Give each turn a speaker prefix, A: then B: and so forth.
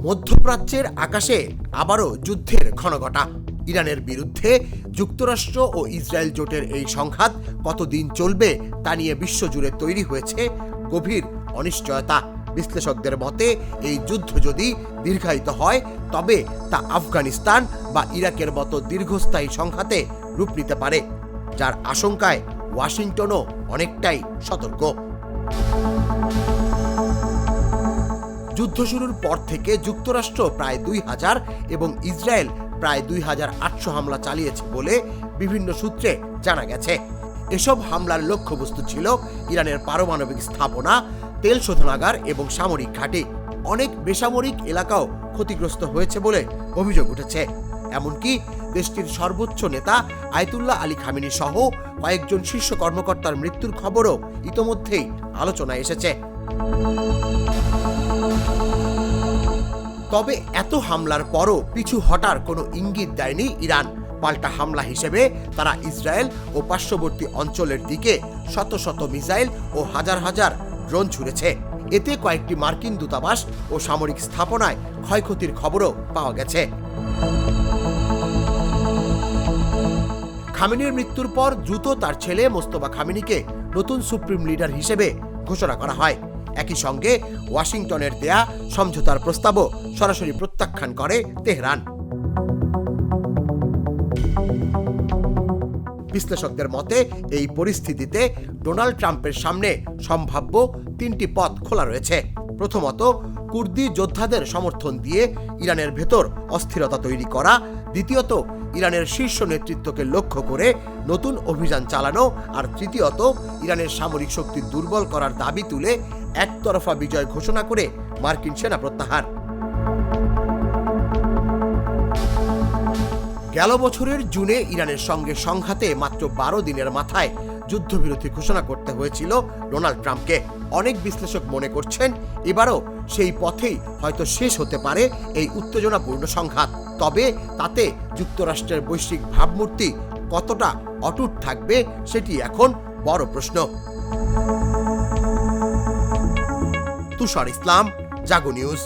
A: মধ্যপ্রাচ্যের আকাশে আবারও যুদ্ধের ঘনঘটা। ইরানের বিরুদ্ধে যুক্তরাষ্ট্র ও ইসরায়েল জোটের এই সংঘাত কতদিন চলবে তা নিয়ে বিশ্বজুড়ে তৈরি হয়েছে গভীর অনিশ্চয়তা। বিশ্লেষকদের মতে এই যুদ্ধ যদি দীর্ঘায়িত হয় তবে তা আফগানিস্তান বা ইরাকের মতো দীর্ঘস্থায়ী সংঘাতে রূপ নিতে পারে, যার আশঙ্কায় ওয়াশিংটনও অনেকটাই সতর্ক। যুদ্ধ শুরুর পর থেকে যুক্তরাষ্ট্র প্রায় 2000 এবং ইসরায়েল প্রায় 2800 হামলা চালিয়েছে বলে বিভিন্ন সূত্রে জানা গেছে। এসব হামলার লক্ষ্যবস্তু ছিল ইরানের পারমাণবিক স্থাপনা, তেল শোধনাগার এবং সামরিক ঘাঁটি। অনেক বেসামরিক এলাকাও ক্ষতিগ্রস্ত হয়েছে বলে অভিযোগ উঠেছে। এমনকি দেশটির সর্বোচ্চ নেতা আয়াতুল্লাহ আলী খামেনি সহ কয়েকজন শীর্ষ কর্মকর্তার মৃত্যুর খবরও ইতোমধ্যেই আলোচনায় এসেছে। তবে এত হামলার পরও পিছু হটার কোনো ইঙ্গিত দেয়নি ইরান। পাল্টা হামলা হিসেবে তারা ইসরায়েল ও পার্শ্ববর্তী অঞ্চলের দিকে শত শত মিসাইল ও হাজার হাজার ড্রোন ছুড়েছে। এতে কয়েকটি মার্কিন দূতাবাস ও সামরিক স্থাপনায় ক্ষয়ক্ষতির খবরও পাওয়া গেছে। খামেনির মৃত্যুর পর দ্রুত তার ছেলে মোস্তফা খামেনিকে নতুন সুপ্রিম লিডার হিসেবে ঘোষণা করা হয়। একই সঙ্গে ওয়াশিংটনের দেয়া সমঝোতার প্রস্তাবও সরাসরি প্রত্যাখ্যান করে তেহরান। বিশ্লেষকদের মতে এই পরিস্থিতিতে ডোনাল্ড ট্রাম্পের সামনে সম্ভাব্য 3টি পথ খোলা রয়েছে। প্রথমত, কুর্দি যোদ্ধাদের সমর্থন দিয়ে ইরানের ভেতর অস্থিরতা তৈরি করা। দ্বিতীয়ত, ইরানের শীর্ষ নেতৃত্বকে লক্ষ্য করে নতুন অভিযান চালানো। আর তৃতীয়ত, ইরানের সামরিক শক্তি দুর্বল করার দাবি তুলে একতরফা বিজয় ঘোষণা করে মার্কিন সেনা প্রত্যাহার। গেল বছরের জুনে ইরানের সঙ্গে সংঘাতে মাত্র 12 দিনের মাথায় যুদ্ধবিরতি ঘোষণা করতে হয়েছিল ডোনাল্ড ট্রাম্পকে। অনেক বিশ্লেষক মনে করছেন এবারও সেই পথেই হয়তো শেষ হতে পারে এই উত্তেজনাপূর্ণ সংঘাত। তবে তাতে যুক্তরাষ্ট্রের বৈশ্বিক ভাবমূর্তি কতটা অটুট থাকবে সেটি এখন বড় প্রশ্ন। তুষার ইসলাম, জাগো নিউজ।